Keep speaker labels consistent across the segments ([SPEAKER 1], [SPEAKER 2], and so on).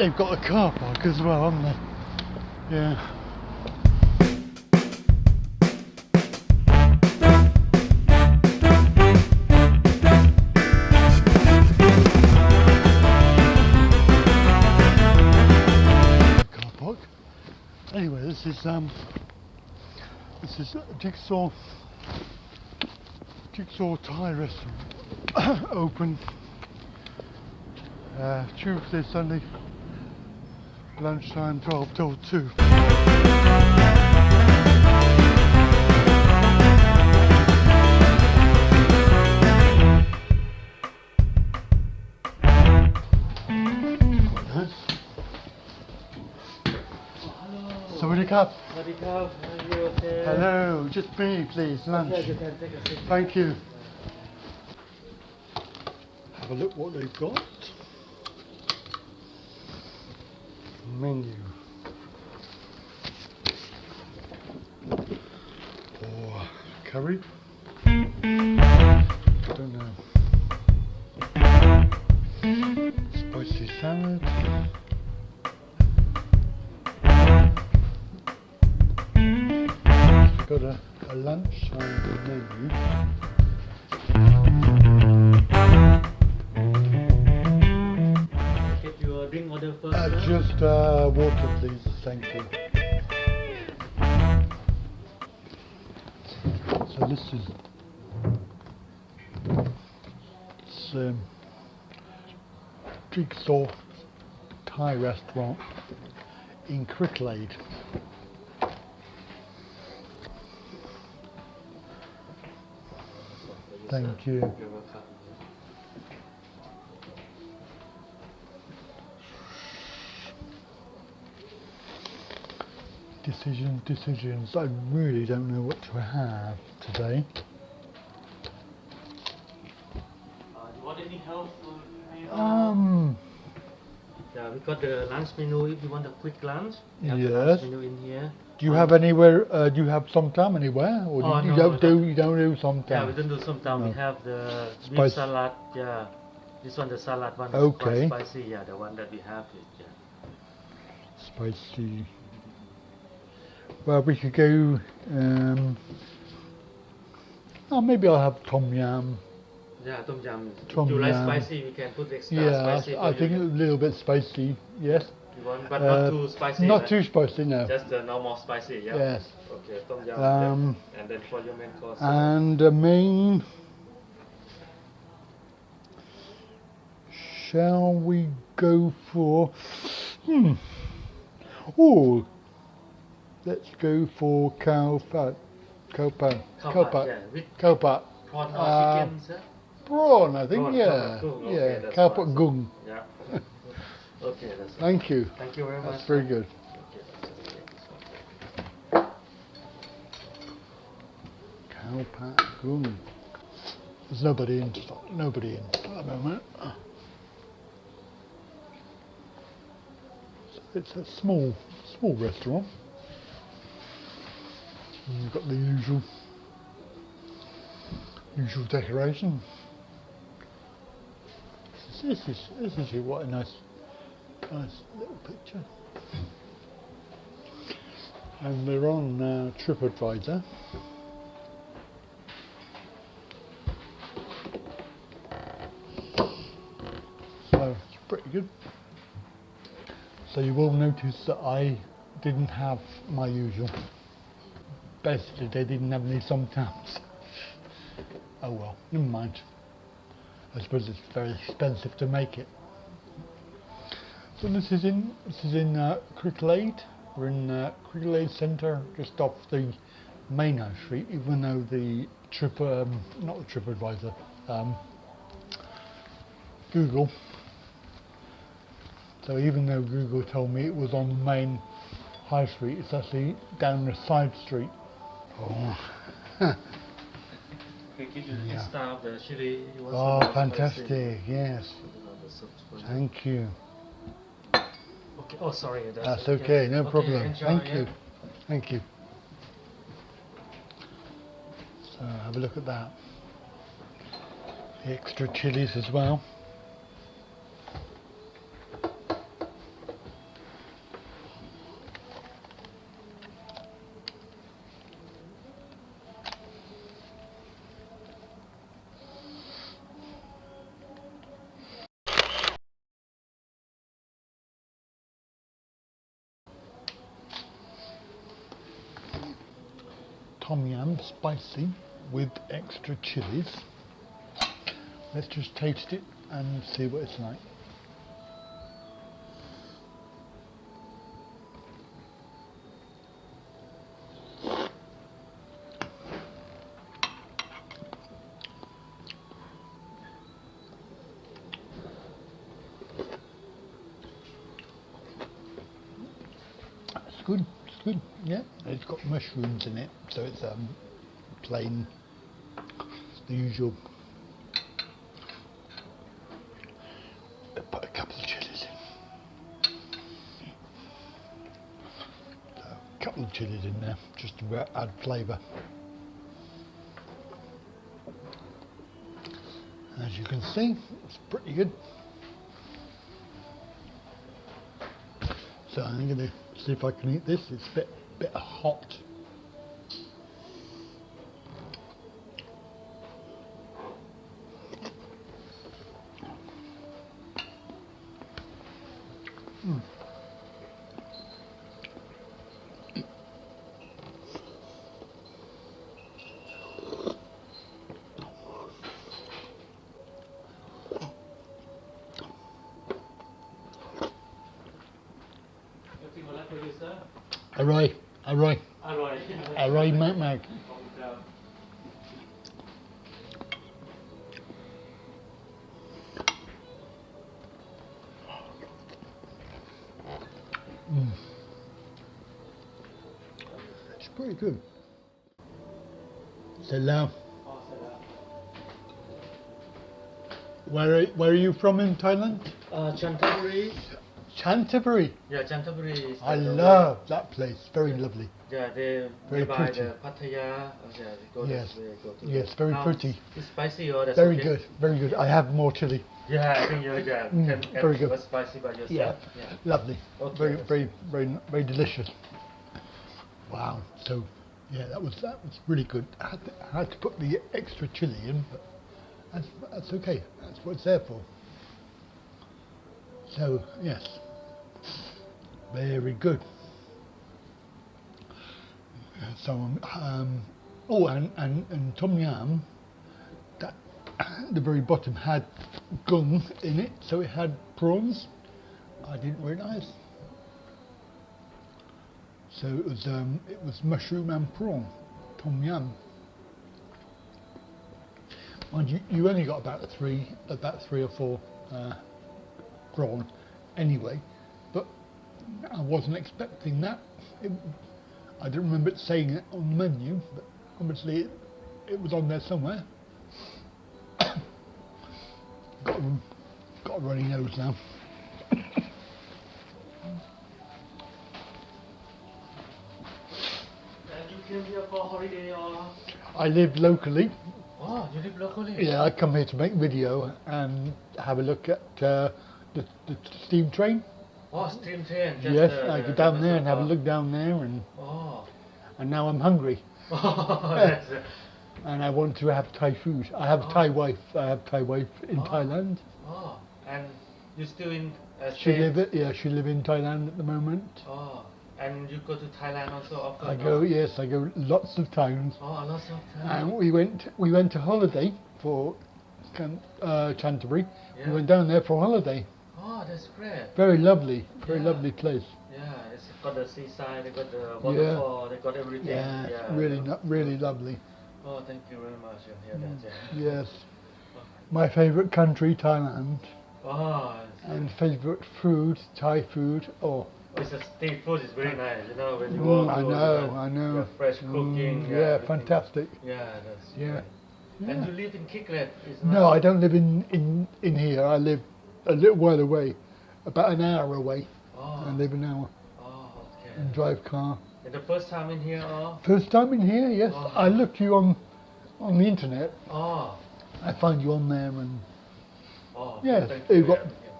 [SPEAKER 1] they've got a car park as well, haven't they? Yeah. Car park. Anyway, this is Jigsaw Thai restaurant. Open Tuesday, Sunday, lunchtime 12 till 2. Sawadee Khao.
[SPEAKER 2] Sawadee Khao. Are you okay?
[SPEAKER 1] Hello, just me please, lunch.
[SPEAKER 2] Okay, you can take a seat.
[SPEAKER 1] Thank you. Have a look what they've got. Menu. Or curry. Don't know. Spicy salad. Got a lunch menu.
[SPEAKER 2] Get your drink order first.
[SPEAKER 1] Just water, please. Thank you. So this is Jigsaw Thai restaurant in Cricklade. Thank you.
[SPEAKER 2] You're welcome.
[SPEAKER 1] Decisions. I really don't know what to have today.
[SPEAKER 2] You want any help? Yeah, we got the lunch menu. If you want a quick lunch, we have the lunch
[SPEAKER 1] Yes.
[SPEAKER 2] menu in here.
[SPEAKER 1] Do you have anywhere? Do you have somtam anywhere, or
[SPEAKER 2] Oh,
[SPEAKER 1] you
[SPEAKER 2] no,
[SPEAKER 1] don't do?
[SPEAKER 2] that-
[SPEAKER 1] You don't do somtam?
[SPEAKER 2] Yeah, we don't do somtam.
[SPEAKER 1] No.
[SPEAKER 2] We have the beef
[SPEAKER 1] Spice.
[SPEAKER 2] salad. Yeah, this one the salad one.
[SPEAKER 1] Okay.
[SPEAKER 2] Is quite spicy. Yeah, the one that we have is
[SPEAKER 1] Spicy. Well, we could go. Oh, maybe I'll have TomYam.
[SPEAKER 2] yeah, TomYam. If
[SPEAKER 1] Tom
[SPEAKER 2] you like
[SPEAKER 1] yam.
[SPEAKER 2] spicy, we can put extra
[SPEAKER 1] Yeah,
[SPEAKER 2] spicy.
[SPEAKER 1] I
[SPEAKER 2] for
[SPEAKER 1] think a
[SPEAKER 2] you.
[SPEAKER 1] little bit spicy. Yes.
[SPEAKER 2] You want, but not too spicy.
[SPEAKER 1] Not
[SPEAKER 2] right?
[SPEAKER 1] too spicy, no.
[SPEAKER 2] Just the normal spicy. Yeah.
[SPEAKER 1] Yes.
[SPEAKER 2] Okay, TomYam. And then for your main course.
[SPEAKER 1] And the main. Shall we go for? Oh, let's go for Khao pat.
[SPEAKER 2] Khao pat, yeah, with
[SPEAKER 1] Khao pat.
[SPEAKER 2] prawn or chicken, sir?
[SPEAKER 1] Prawn, I think.
[SPEAKER 2] Prawn,
[SPEAKER 1] Yeah.
[SPEAKER 2] Gung, okay,
[SPEAKER 1] Yeah.
[SPEAKER 2] that's
[SPEAKER 1] Khao
[SPEAKER 2] fine.
[SPEAKER 1] pat Gung.
[SPEAKER 2] Yeah. Okay, that's fine.
[SPEAKER 1] Thank you.
[SPEAKER 2] Thank you very much.
[SPEAKER 1] That's very good.
[SPEAKER 2] Okay,
[SPEAKER 1] Khao pat Gung. There's nobody in stock. Nobody in at the moment. So it's a small restaurant. And you've got the usual decoration. This is what a nice little picture. And they're on TripAdvisor. So it's pretty good. So you will notice that I didn't have my usual. Basically, they didn't have any somtams. Oh well, never mind. I suppose it's very expensive to make it. So this is in Cricklade. We're in Cricklade Centre, just off the main high street. Even though the not the TripAdvisor, Google. So even though Google told me it was on the main high street, it's actually down the side street. Oh.
[SPEAKER 2] Okay, give you the extra of the chili. You want
[SPEAKER 1] Oh,
[SPEAKER 2] some
[SPEAKER 1] fantastic!
[SPEAKER 2] spicy?
[SPEAKER 1] Yes,
[SPEAKER 2] The soups for you.
[SPEAKER 1] thank you.
[SPEAKER 2] Okay. Oh, sorry.
[SPEAKER 1] That's okay, no problem.
[SPEAKER 2] Enjoy,
[SPEAKER 1] Thank
[SPEAKER 2] yeah.
[SPEAKER 1] you, thank you. So have a look at that. The extra chilies as well. tom yam spicy with extra chilies. Let's just taste it and see what it's like. Good, it's good, yeah. It's got mushrooms in it, so it's plain, the usual. I put a couple of chilies in. So, a couple of chilies in there, just to add flavour. As you can see, it's pretty good. So I'm going to see if I can eat this. It's a bit hot. Arroy mạc. It's pretty good. Salam. Where are you from in Thailand?
[SPEAKER 2] Chanthaburi.
[SPEAKER 1] Chanthaburi.
[SPEAKER 2] Yeah, Chanthaburi is
[SPEAKER 1] I love that place. Very lovely.
[SPEAKER 2] Yeah, they
[SPEAKER 1] Very
[SPEAKER 2] by
[SPEAKER 1] pretty.
[SPEAKER 2] the Pattaya. Yeah, they go
[SPEAKER 1] Yes.
[SPEAKER 2] this way, go to
[SPEAKER 1] Yes, very
[SPEAKER 2] Now,
[SPEAKER 1] pretty.
[SPEAKER 2] It's spicy or that's
[SPEAKER 1] Very
[SPEAKER 2] okay?
[SPEAKER 1] good. Very good. I have more chili.
[SPEAKER 2] Yeah, I think you can add
[SPEAKER 1] very good.
[SPEAKER 2] less spicy by yourself.
[SPEAKER 1] Yeah. Lovely.
[SPEAKER 2] Okay.
[SPEAKER 1] Very delicious. Wow. So, yeah, that was really good. I had to put the extra chili in, but that's okay. That's what it's there for. So, yes, very good. So, and tom yam, that the very bottom had gung in it, so it had prawns. I didn't realise. So it was mushroom and prawn, tom yam. Mind you only got about three or four prawn anyway, but I wasn't expecting that. I don't remember it saying it on the menu, but obviously it was on there somewhere. got a runny nose now.
[SPEAKER 2] And you came here for holiday or?
[SPEAKER 1] I live locally.
[SPEAKER 2] Oh, you live locally?
[SPEAKER 1] Yeah, I come here to make video and have a look at the steam train.
[SPEAKER 2] Oh, steam train. Just
[SPEAKER 1] Yes, I go down there and have a look down there,
[SPEAKER 2] Oh.
[SPEAKER 1] and now I'm hungry.
[SPEAKER 2] Oh, that's
[SPEAKER 1] And I want to have Thai food. I have a Thai wife. I have Thai wife in Thailand.
[SPEAKER 2] Oh, and you still in
[SPEAKER 1] She live in Thailand at the moment.
[SPEAKER 2] Oh, and you go to Thailand also often?
[SPEAKER 1] I go lots of times.
[SPEAKER 2] Oh, lots of times.
[SPEAKER 1] And we went to holiday for Chanthaburi.
[SPEAKER 2] Yeah.
[SPEAKER 1] We went down there for holiday.
[SPEAKER 2] Oh, that's great.
[SPEAKER 1] Very lovely,
[SPEAKER 2] Yeah.
[SPEAKER 1] lovely place.
[SPEAKER 2] Yeah, it's got the seaside, they got the waterfall, they got everything.
[SPEAKER 1] Yeah,
[SPEAKER 2] Yeah,
[SPEAKER 1] really lovely.
[SPEAKER 2] Oh, thank you very much. Yeah, that, yeah.
[SPEAKER 1] Yes, my favourite country, Thailand,
[SPEAKER 2] Oh,
[SPEAKER 1] and favourite food, Thai food. Oh,
[SPEAKER 2] it's a street food is very nice, you know, when you walk
[SPEAKER 1] I
[SPEAKER 2] through,
[SPEAKER 1] know.
[SPEAKER 2] yeah, fresh cooking.
[SPEAKER 1] Yeah,
[SPEAKER 2] everything.
[SPEAKER 1] fantastic.
[SPEAKER 2] Yeah, that's
[SPEAKER 1] Yeah.
[SPEAKER 2] great.
[SPEAKER 1] Yeah.
[SPEAKER 2] And you live in Cricklade, is
[SPEAKER 1] No, I don't live in here. I live a little while away, about an hour away.
[SPEAKER 2] Oh,
[SPEAKER 1] I live an hour
[SPEAKER 2] oh, okay.
[SPEAKER 1] and drive car.
[SPEAKER 2] And the first time in here, or?
[SPEAKER 1] First time in here, yes.
[SPEAKER 2] Oh.
[SPEAKER 1] I looked you on the internet.
[SPEAKER 2] Oh,
[SPEAKER 1] I found you on there, and
[SPEAKER 2] oh.
[SPEAKER 1] yes,
[SPEAKER 2] thank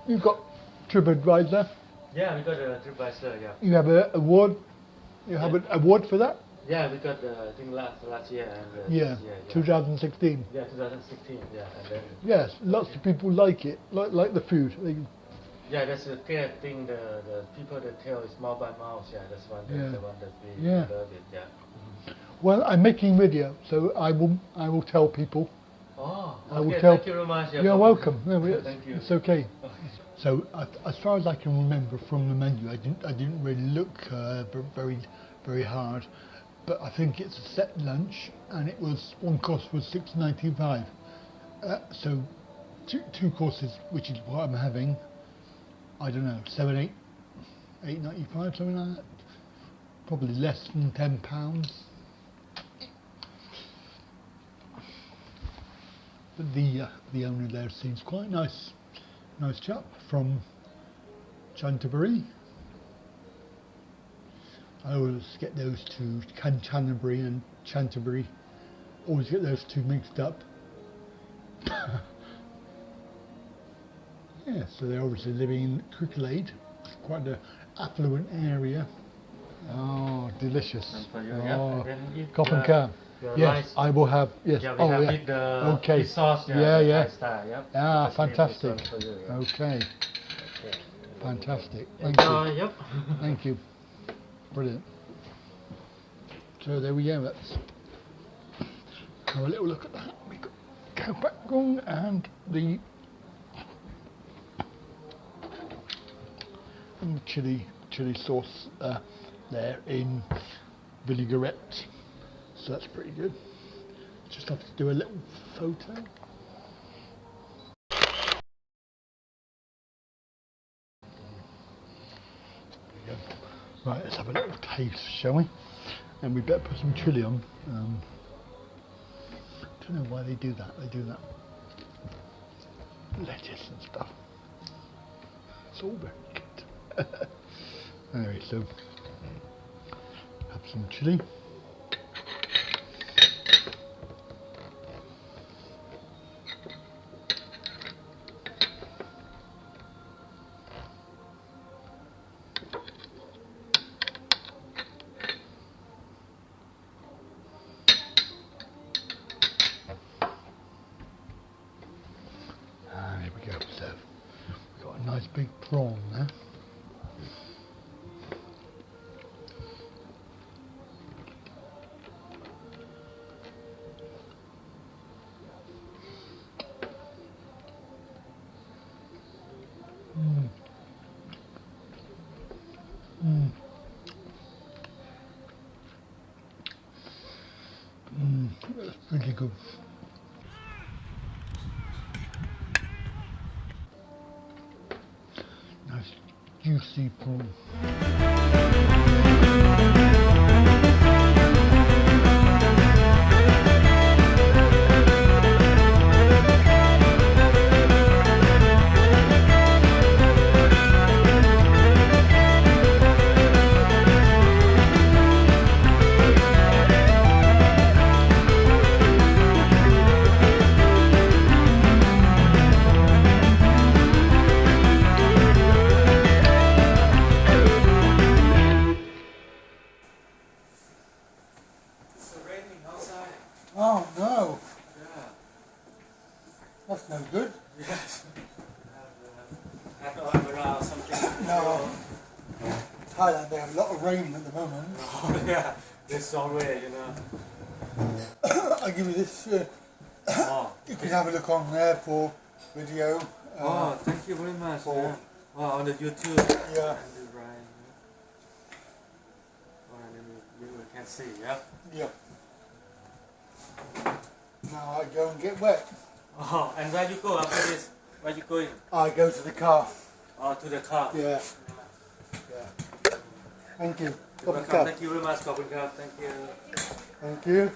[SPEAKER 1] you've got TripAdvisor.
[SPEAKER 2] Yeah, we got a TripAdvisor, yeah.
[SPEAKER 1] You have an award. You have an award for that.
[SPEAKER 2] Yeah, we got I think last year and
[SPEAKER 1] Yeah,
[SPEAKER 2] this year,
[SPEAKER 1] 2016.
[SPEAKER 2] Yeah, 2016. Yeah, and then
[SPEAKER 1] Yes, lots of people like it, like the food.
[SPEAKER 2] yeah, that's the great thing. The people that tell is mouth by mouth. Yeah, that's one. That's
[SPEAKER 1] Yeah.
[SPEAKER 2] the one that we
[SPEAKER 1] Yeah.
[SPEAKER 2] love it. Yeah.
[SPEAKER 1] Well, I'm making video, so I will tell people.
[SPEAKER 2] Oh,
[SPEAKER 1] I will
[SPEAKER 2] okay,
[SPEAKER 1] tell.
[SPEAKER 2] thank you very much.
[SPEAKER 1] You're welcome. No,
[SPEAKER 2] Thank you.
[SPEAKER 1] it's okay. So as far as I can remember from the menu, I didn't really look very hard, but I think it's a set lunch, and it was one course was £6.95. So two courses, which is what I'm having. I don't know, £8.95, something like that. Probably less than £10. But the owner there seems quite nice chap from Chanthaburi. I always get those two, Chanthaburi and Chanthaburi. Always get those two mixed up. Yeah, so they're obviously living in Cricklade. It's quite an affluent area. Oh, delicious.
[SPEAKER 2] And for you,
[SPEAKER 1] Oh,
[SPEAKER 2] and then eat
[SPEAKER 1] cop and cow.
[SPEAKER 2] your
[SPEAKER 1] Yes,
[SPEAKER 2] rice.
[SPEAKER 1] I will have. Yes.
[SPEAKER 2] Yeah, we
[SPEAKER 1] Oh,
[SPEAKER 2] have
[SPEAKER 1] yeah.
[SPEAKER 2] with the
[SPEAKER 1] Okay.
[SPEAKER 2] with sauce.
[SPEAKER 1] Yeah,
[SPEAKER 2] the
[SPEAKER 1] yeah.
[SPEAKER 2] Thai style, yep.
[SPEAKER 1] Ah,
[SPEAKER 2] Just leave this
[SPEAKER 1] fantastic.
[SPEAKER 2] one for you, yeah.
[SPEAKER 1] Okay,
[SPEAKER 2] Okay.
[SPEAKER 1] fantastic. Thank you.
[SPEAKER 2] Yep.
[SPEAKER 1] Thank you. Brilliant. So there we go. Let's have a little look at that. We got Khao Gung and the chili sauce there in vinaigrette. So that's pretty good. Just have to do a little photo. Right, let's have a little taste, shall we? And we better put some chilli on. Don't know why they do that. They do that. Lettuce and stuff. It's all very good. Anyway, so have some chilli. There we go. So we've got a nice big prawn there. That's really good. Nice juicy prawn. Oh no,
[SPEAKER 3] Yeah.
[SPEAKER 1] that's no good.
[SPEAKER 3] Yes. Have to have around something.
[SPEAKER 1] No. Thailand, they have a lot of rain at the moment.
[SPEAKER 3] Oh, yeah. This already, you know.
[SPEAKER 1] I'll give you this.
[SPEAKER 3] Oh.
[SPEAKER 1] You can have a look on there for video.
[SPEAKER 3] Oh, thank you very much.
[SPEAKER 1] for-
[SPEAKER 3] Yeah. Oh, on the YouTube.
[SPEAKER 1] Yeah.
[SPEAKER 3] And the Ryan. Oh, and then you can see, yeah.
[SPEAKER 1] Yeah. Now I go and get wet.
[SPEAKER 3] Oh, and where you go after this? Where you going?
[SPEAKER 1] I go to the car.
[SPEAKER 3] Oh, to the car.
[SPEAKER 1] Yeah. Yeah. Thank you.
[SPEAKER 3] You're welcome. Thank you very much, Khao. Thank you.
[SPEAKER 1] Thank you.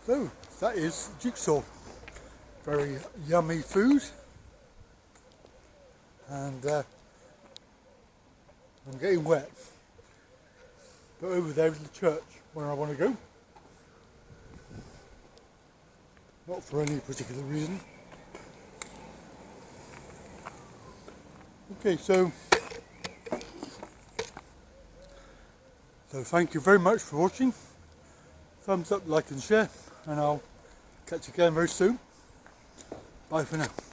[SPEAKER 1] So that is Jigsaw. Very yummy food, and I'm getting wet. But over there is the church where I want to go. Not for any particular reason. Okay, so So thank you very much for watching. Thumbs up, like and share, and I'll catch you again very soon. Bye for now.